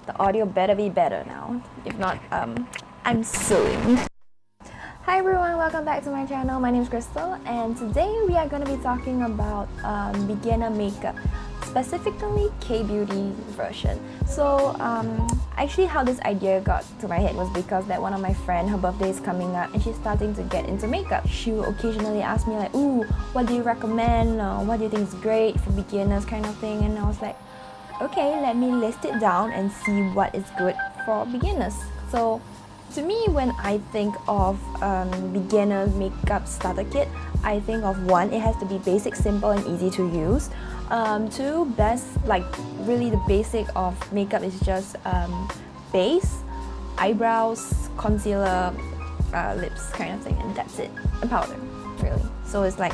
The audio better be better now. If not, I'm suing. Hi everyone, welcome back to my channel. My name is Krystle, and today we are going to be talking about beginner makeup, specifically K-beauty version. So actually how this idea got to my head was because that one of my friend, her birthday is coming up and she's starting to get into makeup. She will occasionally ask me like, ooh, what do you recommend? What do you think is great for beginners kind of thing? And I was like, okay, let me list it down and see what is good for beginners. So to me, when I think of beginner makeup starter kit, I think of one, it has to be basic, simple and easy to use. Two, best, like really the basic of makeup is just base, eyebrows, concealer, lips kind of thing, and that's it. And powder, really. So it's like,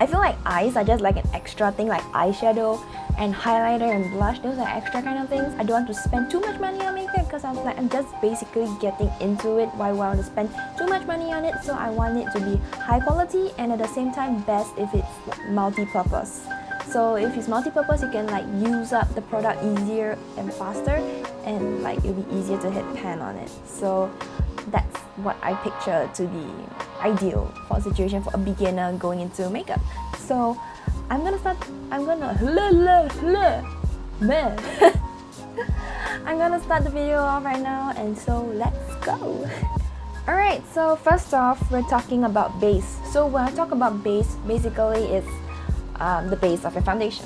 I feel like eyes are just like an extra thing, like eyeshadow and highlighter and blush. Those are extra kind of things. I don't want to spend too much money on makeup because I'm just basically getting into it. Why would I want to spend too much money on it? So I want it to be high quality and at the same time best if it's multi-purpose. So if it's multi-purpose, you can like use up the product easier and faster, and like it'll be easier to hit pan on it. So that's what I picture to be ideal for a situation for a beginner going into makeup. So I'm gonna start the video off right now, and so let's go. Alright, so first off, we're talking about base. So when I talk about base, basically it's the base of your foundation.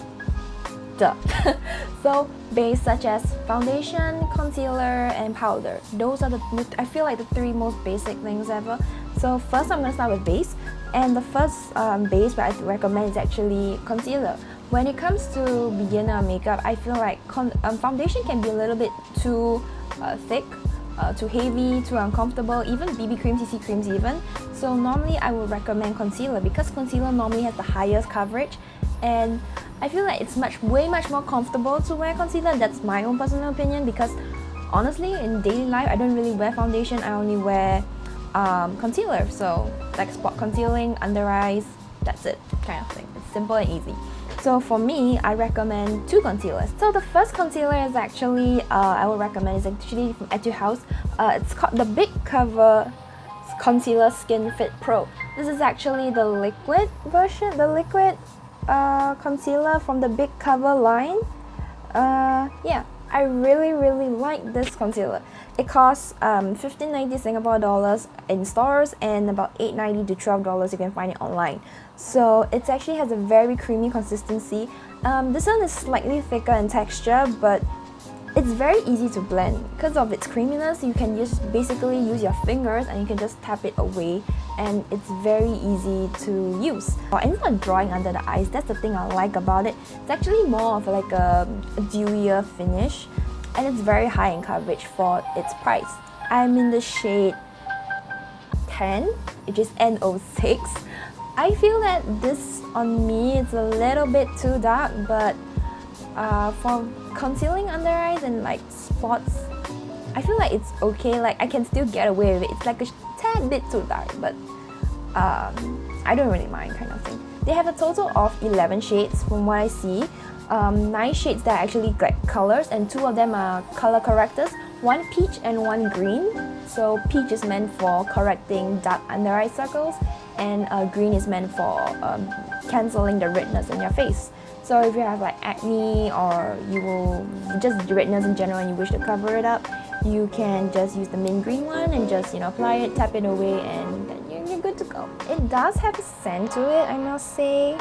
Duh. So base such as foundation, concealer and powder. Those are I feel like the three most basic things ever. So first I'm going to start with base, and the first base that I recommend is actually concealer. When it comes to beginner makeup, I feel like foundation can be a little bit too thick, too heavy, too uncomfortable, even BB creams, CC creams even. So normally I would recommend concealer because concealer normally has the highest coverage, and I feel like it's way much more comfortable to wear concealer. That's my own personal opinion, because honestly in daily life I don't really wear foundation, I only wear concealer. So like spot concealing, under eyes, that's it kind of thing. It's simple and easy. So for me, I recommend two concealers. So the first concealer is actually, I would recommend, is actually from Etude House. It's called the Big Cover Concealer Skin Fit Pro. This is actually the liquid version, the liquid concealer from the Big Cover line. Yeah, I really like this concealer. It costs 15.90 Singapore dollars in stores and about $8.90 to $12 you can find it online. So it actually has a very creamy consistency. This one is slightly thicker in texture, but it's very easy to blend. Because of its creaminess, you can just basically use your fingers and you can just tap it away, and it's very easy to use. And it's not drawing under the eyes. That's the thing I like about it. It's actually more of like a dewier finish, and it's very high in coverage for its price. I'm in the shade 10, which is N06. I feel that this on me is a little bit too dark, but for concealing under eyes and like spots, I feel like it's okay. Like I can still get away with it. It's like a tad bit too dark, but I don't really mind kind of thing. They have a total of 11 shades from what I see. 9 shades that are actually like colors, and 2 of them are color correctors, one peach and one green. So peach is meant for correcting dark under eye circles, and green is meant for cancelling the redness in your face. So if you have like acne, or you will just redness in general and you wish to cover it up, you can just use the mint green one and just, you know, apply it, tap it away, and then you're good to go. It does have a scent to it, I must say.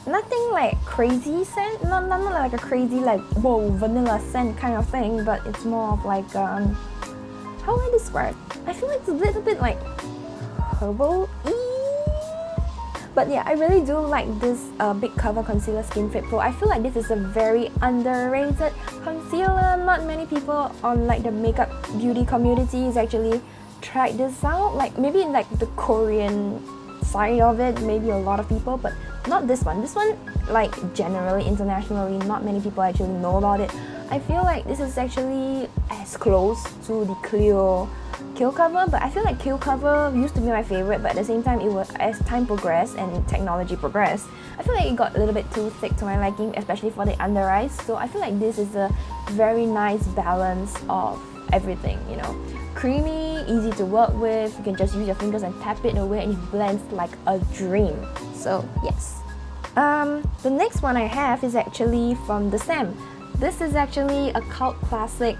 Nothing like crazy scent, not like a crazy like whoa vanilla scent kind of thing, but it's more of like how do I describe? I feel like it's a little bit like herbal-y. But yeah, I really do like this Big Cover Concealer Skin Fit Pro. I feel like this is a very underrated concealer. Not many people on like the makeup beauty community is actually tried this out. Like maybe in like the Korean side of it, maybe a lot of people, but not this one. This one, like generally, internationally, not many people actually know about it. I feel like this is actually as close to the Clio Kill Cover, but I feel like Kill Cover used to be my favorite, but at the same time, it was, as time progressed and technology progressed, I feel like it got a little bit too thick to my liking, especially for the under eyes. So I feel like this is a very nice balance of everything, you know. Creamy, easy to work with, you can just use your fingers and tap it away and it blends like a dream. So yes. The next one I have is actually from the Sam. This is actually a cult classic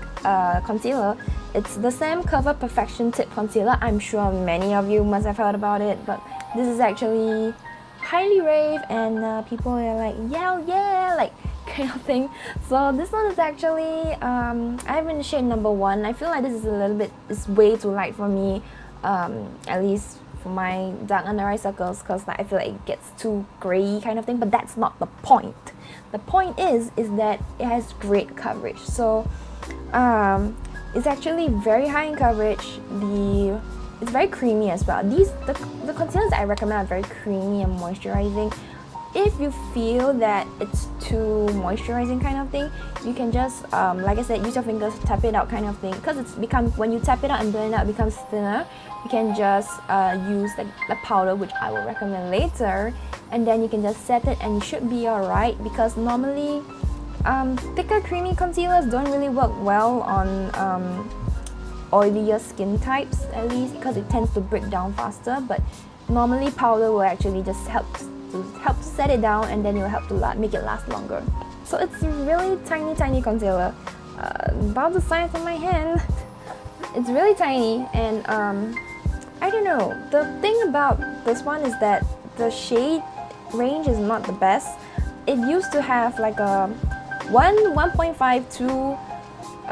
concealer. It's the Sam Cover Perfection Tip Concealer. I'm sure many of you must have heard about it, but this is actually highly rave and people are like, yeah, like kind of thing. So this one is actually, I have in the shade number 1. I feel like this is a little bit, it's way too light for me, at least for my dark under eye circles, because like, I feel like it gets too grey kind of thing, but that's not the point. The point is that it has great coverage. So it's actually very high in coverage. It's very creamy as well. The concealers that I recommend are very creamy and moisturizing. If you feel that it's too moisturizing kind of thing, you can just, like I said, use your fingers, tap it out kind of thing. Because it's become, when you tap it out and blend it out, it becomes thinner. You can just use like the powder, which I will recommend later, and then you can just set it and you should be alright. Because normally, thicker creamy concealers don't really work well on oilier skin types, at least, because it tends to break down faster. But normally powder will actually just help to set it down, and then it will help to make it last longer. So it's a really tiny concealer, about the size of my hand. It's really tiny, and I don't know, the thing about this one is that the shade range is not the best. It used to have like a 1.5 to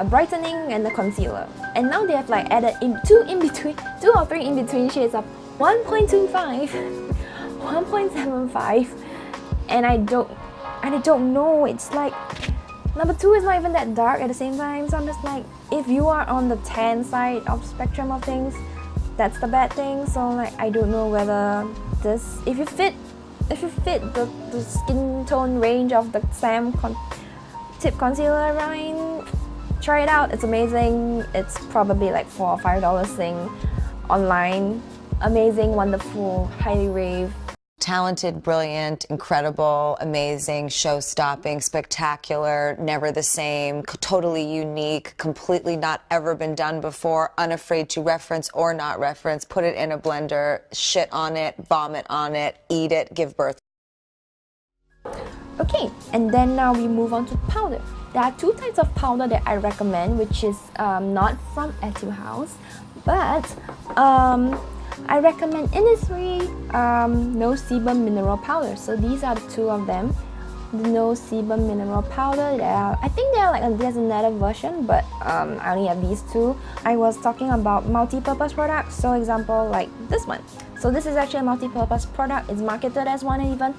a brightening and a concealer, and now they have like added in two or three in between shades of 1.25 1.75, and I don't know, it's like number 2 is not even that dark at the same time. So I'm just like, if you are on the tan side of spectrum of things, that's the bad thing. So like, I don't know whether this, if you fit the skin tone range of the Sam Tip Concealer line, try it out. It's amazing. It's probably like $4 or $5 thing online. Amazing, wonderful, highly rave. Talented, brilliant, incredible, amazing, show-stopping, spectacular, never the same, totally unique, completely not ever been done before, unafraid to reference or not reference, put it in a blender, shit on it, vomit on it, eat it, give birth. Okay, and then now we move on to powder. There are 2 types of powder that I recommend, which is not from Etude House, but I recommend Innisfree No Sebum Mineral Powder. So these are the 2 of them. The No Sebum Mineral Powder, I think there's another version, but I only have these 2. I was talking about multi-purpose products, so example like this one. So this is actually a multi-purpose product. It's marketed as one even.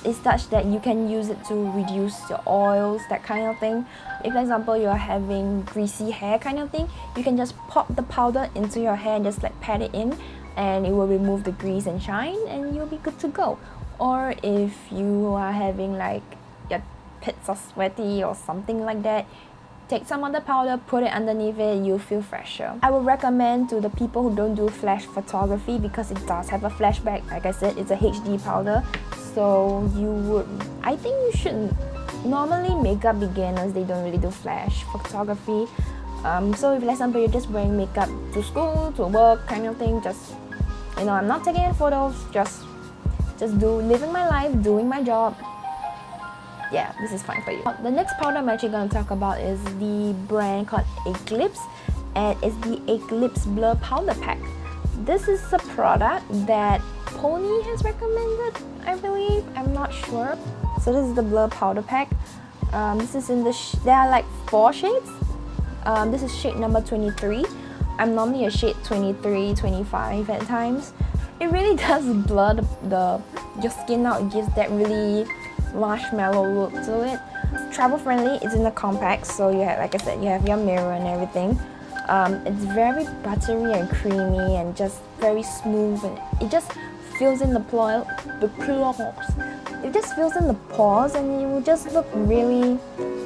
It's such that you can use it to reduce your oils, that kind of thing. If, for example, you're having greasy hair kind of thing, you can just pop the powder into your hair and just like pat it in, and it will remove the grease and shine, and you'll be good to go. Or if you are having like your pits are sweaty or something like that, take some of the powder, put it underneath it, you'll feel fresher. I would recommend to the people who don't do flash photography, because it does have a flashback. Like I said, it's a HD powder, so I think you shouldn't. Normally makeup beginners, they don't really do flash photography. So if, for example, you're just wearing makeup to school, to work kind of thing, just, you know, I'm not taking any photos, just living my life, doing my job. Yeah, this is fine for you. The next powder I'm actually going to talk about is the brand called Eglips, and it's the Eglips Blur Powder Pack. This is a product that Pony has recommended, I believe. I'm not sure. So this is the Blur Powder Pack. This is in there are like 4 shades. This is shade number 23. I'm normally a shade 23, 25 at times. It really does blur your skin out. It gives that really marshmallow look to it. It's travel friendly. It's in a compact, so you have, like I said, you have your mirror and everything. It's very buttery and creamy and just very smooth, and it just fills in the pores. it just fills in the pores and you will just look really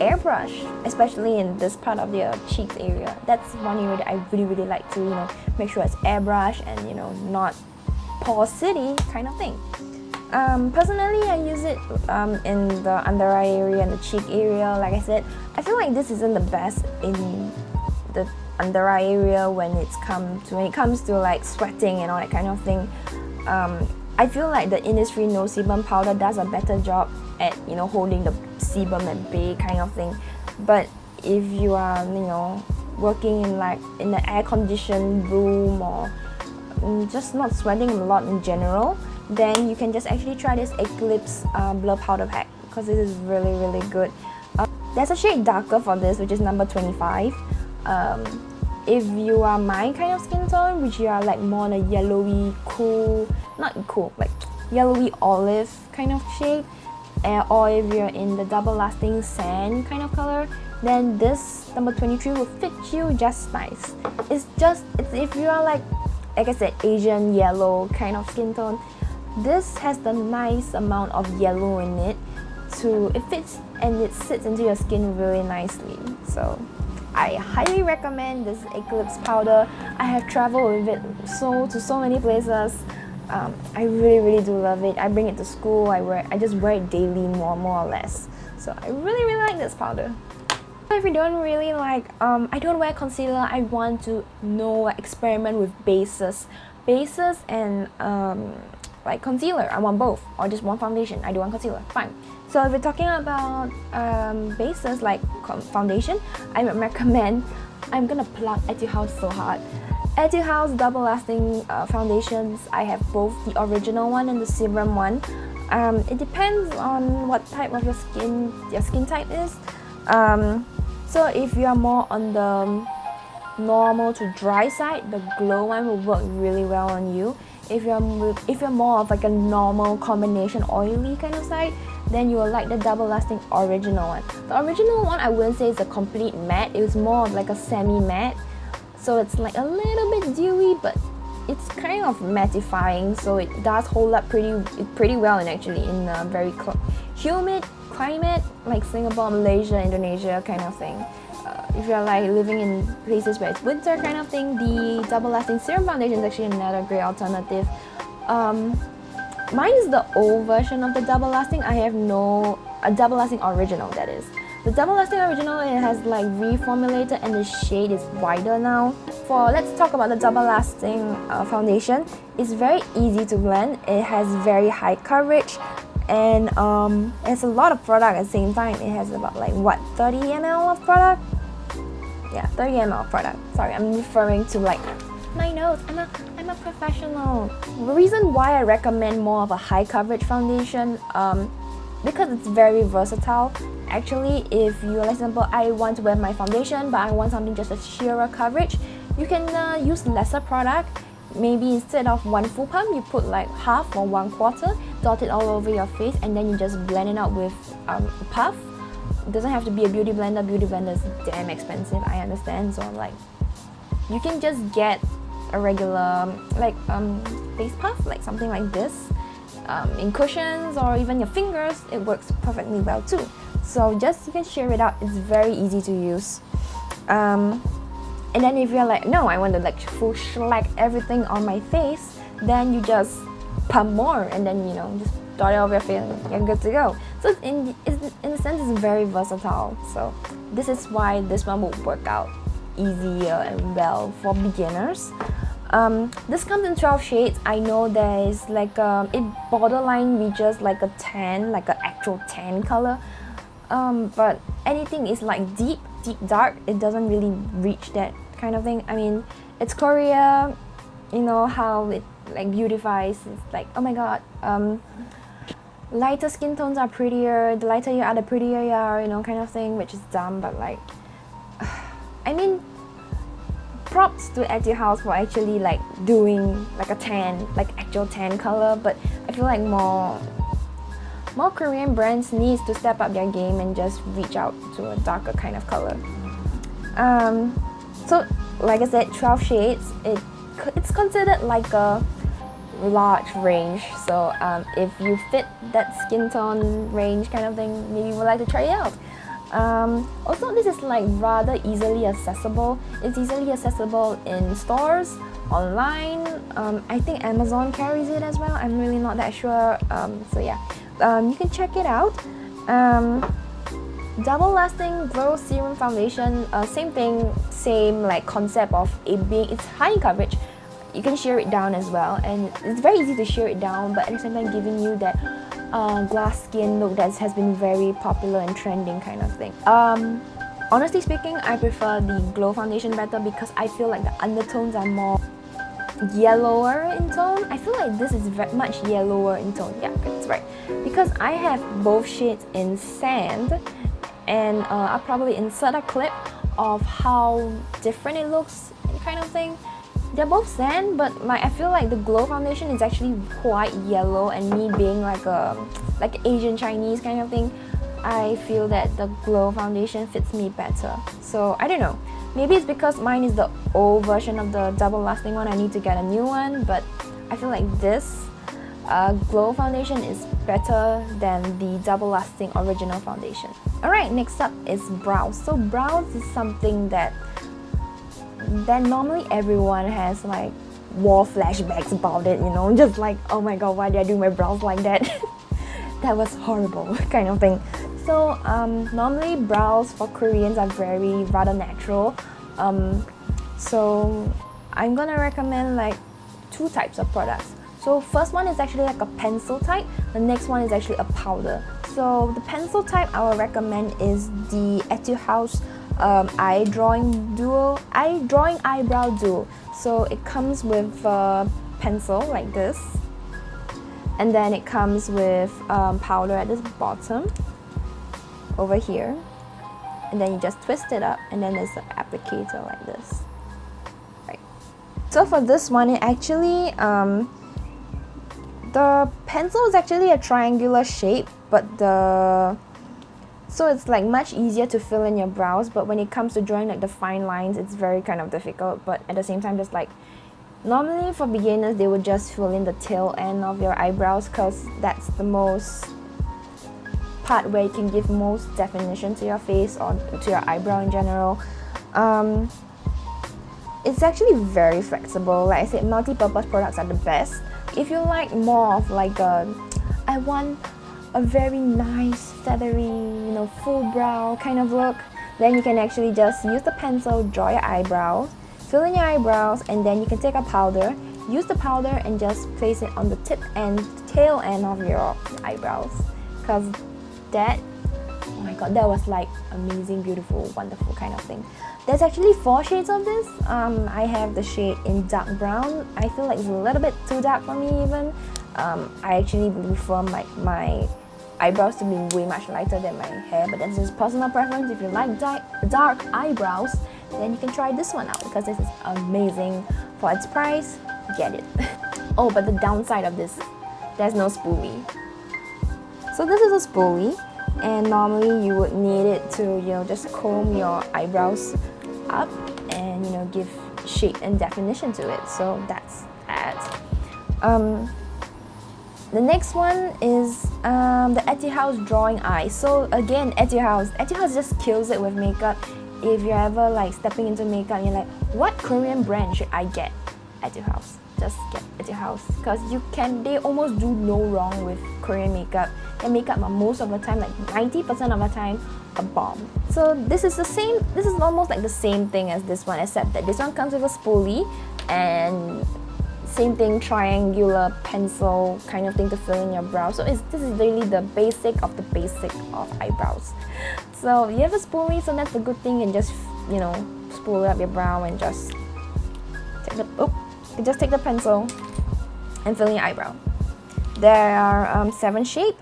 airbrush, especially in this part of your cheeks area. That's one area that I really like to, you know, make sure it's airbrush and, you know, not pore city kind of thing. Personally, I use it in the under eye area and the cheek area. Like I said, I feel like this isn't the best in the under eye area when it comes to like sweating and all that kind of thing. I feel like the Innisfree No Sebum powder does a better job at, you know, holding the sebum at bay kind of thing. But if you are, you know, working in like in an air-conditioned room or just not sweating a lot in general, then you can just actually try this Eglips Blur Powder Pack, because this is really good. There's a shade darker for this, which is number 25. If you are my kind of skin tone, which you are like more on a yellowy like yellowy olive kind of shade, or if you're in the double lasting sand kind of color, then this number 23 will fit you just nice. It's if you are like I said, Asian yellow kind of skin tone, this has the nice amount of yellow in it, it fits and it sits into your skin really nicely. So I highly recommend this Eglips powder. I have traveled with it to so many places. I really do love it. I bring it to school. I just wear it daily, more or less. So I really like this powder. If you don't really like, I don't wear concealer. I want to experiment with bases and like concealer. I want both, or just one foundation. I don't want concealer. Fine. So if we're talking about bases like foundation, I would recommend. I'm gonna plug Etude House so hard. Etude House double lasting foundations. I have both the original one and the Serum one. It depends on what type of your skin type is. So if you are more on the normal to dry side, the glow one will work really well on you. If you're more of like a normal combination oily kind of side, then you will like the double lasting original one. The original one I wouldn't say is a complete matte. It was more of like a semi matte, so it's like a little bit dewy, but it's kind of mattifying, so it does hold up pretty well, and actually in a very humid climate like Singapore, Malaysia, Indonesia kind of thing. If you're like living in places where it's winter kind of thing, the double lasting serum foundation is actually another great alternative. Mine is the old version of the double lasting. I have a double lasting original, that is. The double lasting original, it has like reformulated and the shade is wider now. Let's talk about the double lasting foundation. It's very easy to blend. It has very high coverage, and it's a lot of product at the same time. It has about like what, 30 ml of product? Yeah, 30 ml of product. Sorry, I'm referring to like my notes. I'm a professional. The reason why I recommend more of a high coverage foundation, because it's very versatile. Actually, if you, for example, I want to wear my foundation, but I want something just a sheerer coverage, you can use lesser product. Maybe instead of one full pump, you put like half or 1/4, dot it all over your face, and then you just blend it out with a puff. It doesn't have to be a beauty blender. Beauty blender is damn expensive, I understand. So like, you can just get a regular like face puff, like something like this, in cushions or even your fingers. It works perfectly well too. So you can share it out. It's very easy to use. And then if you're like, no, I want to like full shellac everything on my face, then you just pump more, and then just dot it over your face and you're good to go. So in a sense, it's very versatile. So this is why this one will work out easier and well for beginners. This comes in 12 shades. I know there is like it borderline reaches like a tan, like an actual tan color. But anything is like deep dark, it doesn't really reach that kind of thing. I mean, it's Korea, you know how it like beautifies. It's like, oh my god, lighter skin tones are prettier. The lighter you are, the prettier you are, kind of thing, which is dumb, but like, I mean, props to Etude House for actually like doing like a tan, like actual tan color. But I feel like more Korean brands needs to step up their game and just reach out to a darker kind of color. So like I said, 12 shades. It's considered like a large range. So if you fit that skin tone range kind of thing, maybe you would like to try it out. Also, this is like rather easily accessible. It's easily accessible in stores, online. I think Amazon carries it as well. I'm really not that sure. So yeah, you can check it out. Double lasting glow serum foundation. Same thing, same like concept of it being, it's high in coverage. You can shear it down as well, and it's very easy to shear it down, but at the same time giving you that glass skin look that has been very popular and trending kind of thing. Honestly speaking, I prefer the glow foundation better because I feel like the undertones are more yellower in tone. I feel like this is very much yellower in tone. Yeah, that's right. Because I have both shades in sand, and I'll probably insert a clip of how different it looks kind of thing. They're both sand, but I feel like the glow foundation is actually quite yellow, and me being like Asian Chinese kind of thing, I feel that the glow foundation fits me better. So I don't know, maybe it's because mine is the old version of the double lasting one. I need to get a new one, but I feel like this glow foundation is better than the double lasting original foundation. Alright, next up is brows. So brows is something that normally everyone has like war flashbacks about it, you know, just like, oh my god, why did I do my brows like that? That was horrible kind of thing. So normally brows for Koreans are rather natural. So I'm gonna recommend like two types of products. So first one is actually like a pencil type, the next one is actually a powder. So the pencil type I will recommend is the Etude eye drawing eyebrow duo. So it comes with a pencil like this, and then it comes with powder at the bottom over here, and then you just twist it up, and then there's an applicator like this. Right. So for this one, it actually the pencil is actually a triangular shape, but so it's like much easier to fill in your brows, but when it comes to drawing like the fine lines, it's very kind of difficult. But at the same time, just like normally for beginners, they would just fill in the tail end of your eyebrows because that's the most part where you can give most definition to your face or to your eyebrow in general. It's actually very flexible. Like I said, multi-purpose products are the best. If you like more of like I want a very nice feathery, you know, full brow kind of look, then you can actually just use the pencil, draw your eyebrows, fill in your eyebrows, and then you can take a powder, use the powder and just place it on the tip and tail end of your eyebrows, because that, oh my god, that was like amazing, beautiful, wonderful kind of thing. There's actually 4 shades of this. I have the shade in dark brown. I feel like it's a little bit too dark for me even. I actually prefer my eyebrows to be way much lighter than my hair, but that's just personal preference. If you like dark eyebrows, then you can try this one out because this is amazing. For its price, get it. Oh, but the downside of this, there's no spoolie. So this is a spoolie, and normally you would need it to, you know, just comb your eyebrows up and, you know, give shape and definition to it. So that's that. The next one is the Etude drawing eye. So again, Etude just kills it with makeup. If you're ever like stepping into makeup and you're like, what Korean brand should I get? Etude, just get Etude, because they almost do no wrong with Korean makeup. Their makeup are most of the time, like 90% of the time, a bomb. So this is almost like the same thing as this one, except that this one comes with a spoolie and same thing, triangular pencil kind of thing to fill in your brow. So this is really the basic of the basic of eyebrows. So you have a spoolie, so that's a good thing, and just, you know, spool up your brow and just take the pencil and fill in your eyebrow. There are 7 shades.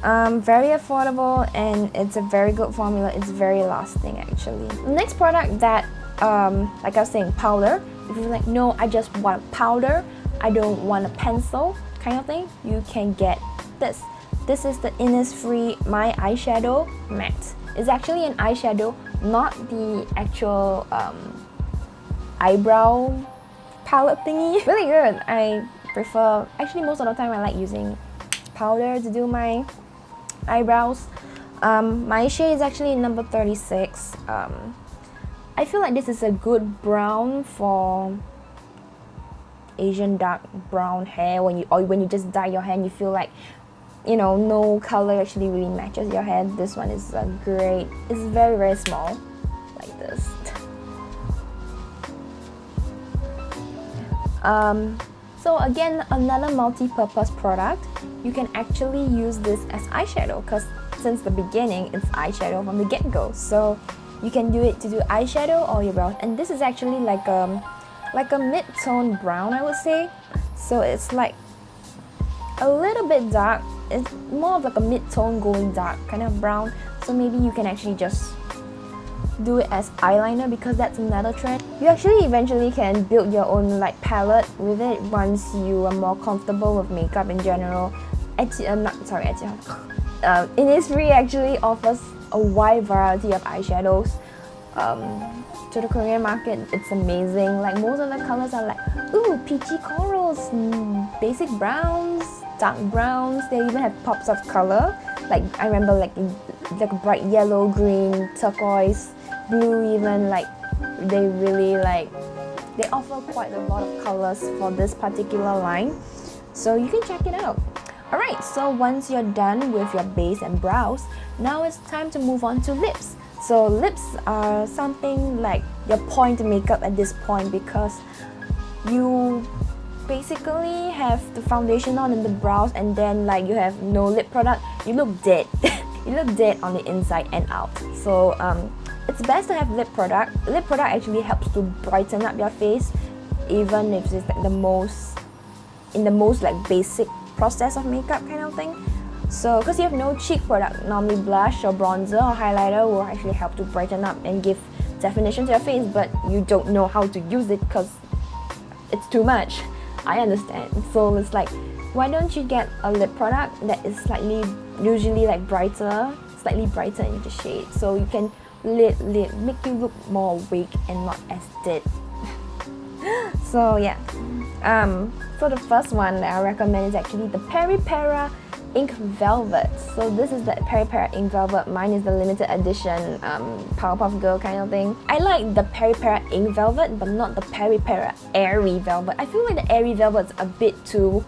Very affordable, and it's a very good formula. It's very lasting actually. The next product that like I was saying, powder. If you're like, no, I just want powder, I don't want a pencil kind of thing, you can get this. This is the Innisfree My Eyeshadow Matte. It's actually an eyeshadow, not the actual eyebrow palette thingy. Really good. I prefer, actually most of the time I like using powder to do my eyebrows. My shade is actually number 36. I feel like this is a good brown for Asian dark brown hair, when you just dye your hair and you feel like, you know, no color actually really matches your hair. This one is a great, it's very, very small, like this. So again, another multi-purpose product. You can actually use this as eyeshadow, because since the beginning it's eyeshadow from the get-go. So you can do it to do eyeshadow or your brows, and this is actually like a mid-tone brown, I would say. So it's like a little bit dark. It's more of like a mid-tone going dark kind of brown. So maybe you can actually just do it as eyeliner, because that's another trend. You actually eventually can build your own like palette with it once you are more comfortable with makeup in general. Innisfree actually offers a wide variety of eyeshadows. To the Korean market, it's amazing. Like most of the colors are like, ooh, peachy corals, basic browns, dark browns. They even have pops of color. Like I remember like bright yellow, green, turquoise, blue even. Like they really they offer quite a lot of colors for this particular line. So you can check it out. Alright, so once you're done with your base and brows, now it's time to move on to lips. So lips are something like your point makeup at this point, because you basically have the foundation on in the brows and then like you have no lip product. You look dead. You look dead on the inside and out. So it's best to have lip product. Lip product actually helps to brighten up your face, even if it's like the most like basic process of makeup kind of thing. So because you have no cheek product, normally blush or bronzer or highlighter will actually help to brighten up and give definition to your face, but you don't know how to use it because it's too much. I understand. So it's like, why don't you get a lip product that is usually like slightly brighter in the shade, so you can make you look more awake and not as dead. So yeah, so the first one that I recommend is actually the PeriPera Ink Velvet. So this is the PeriPera Ink Velvet. Mine is the limited edition Powerpuff Girl kind of thing. I like the PeriPera Ink Velvet, but not the PeriPera Airy Velvet. I feel like the Airy Velvet's a bit too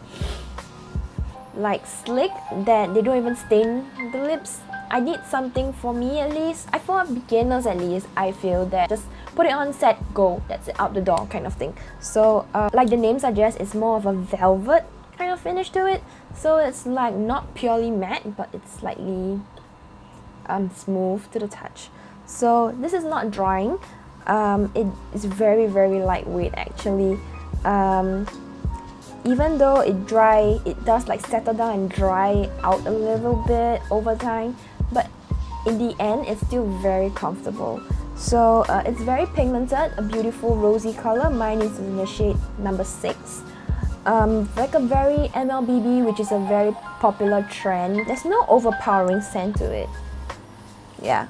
like slick, that they don't even stain the lips. I need something, for me at least, for beginners at least, I feel that just put it on, set, go, that's it, out the door kind of thing. So like the name suggests, it's more of a velvet kind of finish to it. So it's like not purely matte, but it's slightly smooth to the touch. So this is not drying. It is very, very lightweight actually. Even though it does like settle down and dry out a little bit over time, but in the end it's still very comfortable. So it's very pigmented, a beautiful rosy color. Mine is in the shade number 6. Like a very MLBB, which is a very popular trend. There's no overpowering scent to it. Yeah,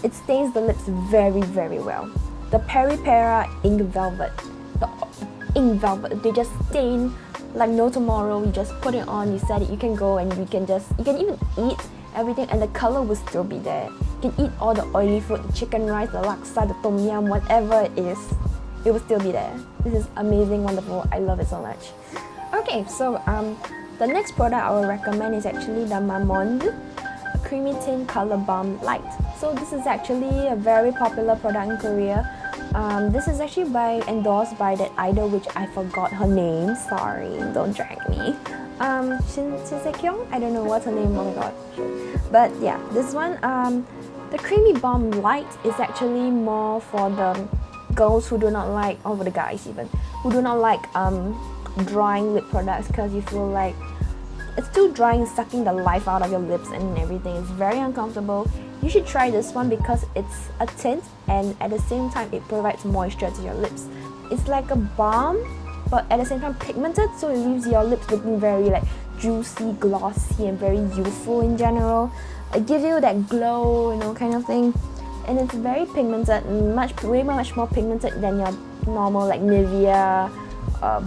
it stains the lips very, very well. The PeriPera Ink Velvet, the Ink Velvet, they just stain like no tomorrow. You just put it on, you set it, you can go, and you can even eat everything and the color will still be there. You can eat all the oily food, the chicken rice, the laksa, the tom yum, whatever it is, it will still be there. This is amazing, wonderful, I love it so much. Okay, so the next product I will recommend is actually the Mamonde Creamy Tint Color Balm Light. So this is actually a very popular product in Korea. This is actually endorsed by that idol, which I forgot her name, sorry, don't drag me. Shin Se-kyung? I don't know what's her name, oh my god. But yeah, this one, the Creamy Balm Light is actually more for the girls who do not like, or for the guys even, who do not like drying lip products, because you feel like it's too drying, sucking the life out of your lips and everything. It's very uncomfortable. You should try this one because it's a tint and at the same time it provides moisture to your lips. It's like a balm, but at the same time pigmented, so it leaves your lips looking very like juicy, glossy, and very youthful in general. It gives you that glow, you know, kind of thing. And it's very pigmented, way much more pigmented than your normal like Nivea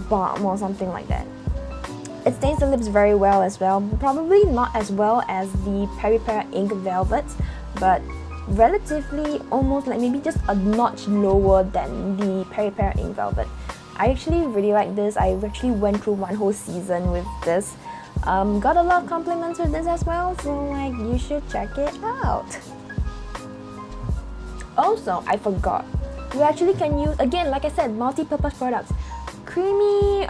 balm or something like that. It stains the lips very well as well. Probably not as well as the PeriPera Ink Velvet, but relatively almost like maybe just a notch lower than the PeriPera Ink Velvet. I actually really like this. I actually went through one whole season with this. Got a lot of compliments with this as well, so like you should check it out. Also, I forgot, you actually can use, again, like I said, multi-purpose products. Creamy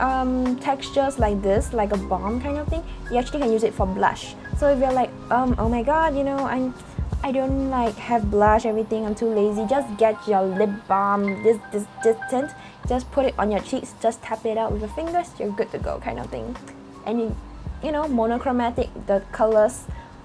textures like this, like a balm kind of thing, you actually can use it for blush. So if you're like, oh my god, you know, I don't like have blush, everything, I'm too lazy, just get your lip balm, this tint, just put it on your cheeks, just tap it out with your fingers, you're good to go kind of thing. And you know, monochromatic, the colors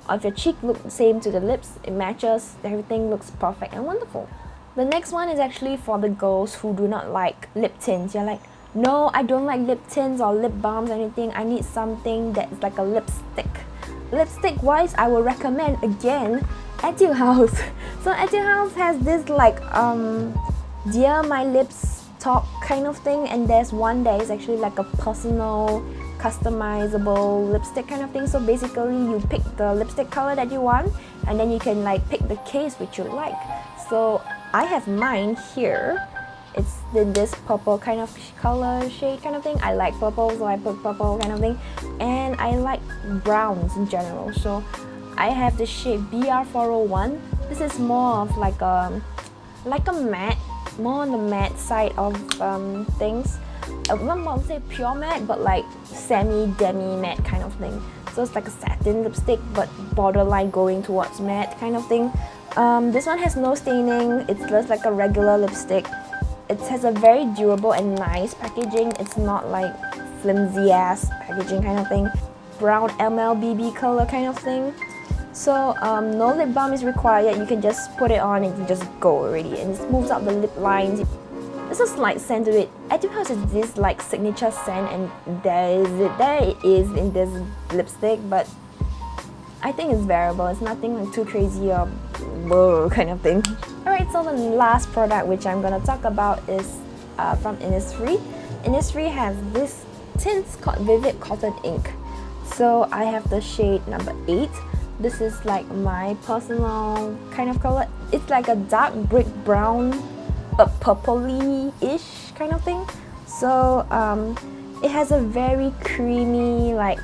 of your cheek look the same to the lips, it matches, everything looks perfect and wonderful. The next one is actually for the girls who do not like lip tints. You're like, no, I don't like lip tints or lip balms or anything, I need something that's like a lipstick. Lipstick wise, I will recommend again Etude House. So Etude House has this like Dear My Lips top kind of thing, and there's one that is actually like a personal customizable lipstick kind of thing. So basically you pick the lipstick color that you want, and then you can like pick the case which you like. So I have mine here. It's in this purple kind of color shade kind of thing. I like purple, so I put purple kind of thing, and I like browns in general. So I have the shade BR401. This is more of like a matte, more on the matte side of things. I wouldn't want to say pure matte, but like semi-demi matte kind of thing. So it's like a satin lipstick, but borderline going towards matte kind of thing. This one has no staining. It's just like a regular lipstick. It has a very durable and nice packaging. It's not like flimsy ass packaging kind of thing. Brown MLBB color kind of thing. So no lip balm is required. You can just put it on and you just go already, and it smooths out the lip lines. There's a slight scent to it. Etude House is this like signature scent, and there it is in this lipstick, but I think it's bearable. It's nothing like too crazy or whoa kind of thing. Alright, so the last product which I'm gonna talk about is from Innisfree. Innisfree has this tint called Vivid Cotton Ink. So I have the shade number 8. This is like my personal kind of color. It's like a dark brick brown but purpley-ish kind of thing. So it has a very creamy, like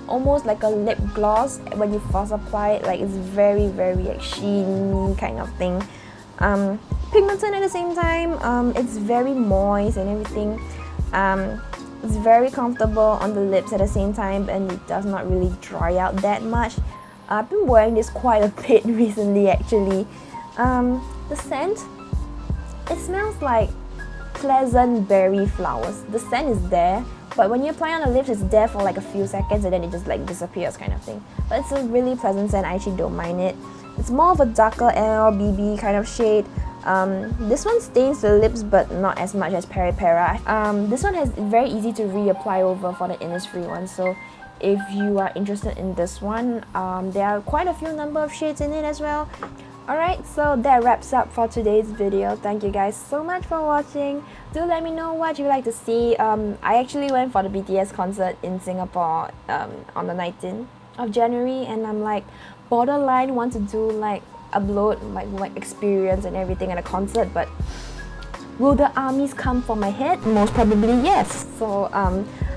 almost like a lip gloss when you first apply it. Like it's very like sheeny kind of thing. Pigmented at the same time. It's very moist and everything. It's very comfortable on the lips at the same time, and it does not really dry out that much. I've been wearing this quite a bit recently actually. The scent, it smells like pleasant berry flowers. The scent is there, but when you apply on the lips, it's there for like a few seconds and then it just like disappears kind of thing. But it's a really pleasant scent. I actually don't mind it. It's more of a darker MLBB kind of shade. This one stains the lips but not as much as PeriPera. This one is very easy to reapply over for the Innisfree one. So if you are interested in this one, there are quite a few number of shades in it as well. Alright, so that wraps up for today's video. Thank you guys so much for watching. Do let me know what you would like to see. I actually went for the BTS concert in Singapore on the 19th of January, and I'm like borderline want to do like upload my experience and everything at a concert, but will the armies come for my head? Most probably yes. So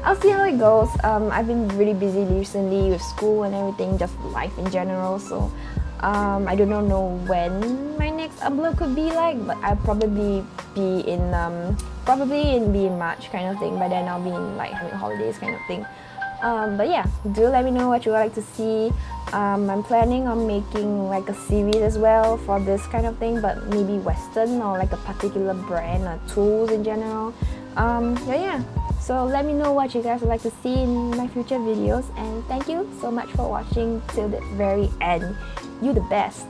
I'll see how it goes. I've been really busy recently with school and everything, just life in general. So I do not know when my next upload could be like, but I'll probably be in March kind of thing. By then I'll be in like having holidays kind of thing. But yeah, do let me know what you would like to see. I'm planning on making like a series as well for this kind of thing, but maybe Western or like a particular brand or tools in general. Yeah. So let me know what you guys would like to see in my future videos, and thank you so much for watching till the very end. You the best.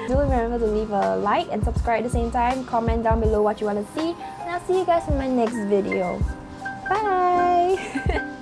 Do remember to leave a like and subscribe at the same time. Comment down below what you want to see, and I'll see you guys in my next video. Bye!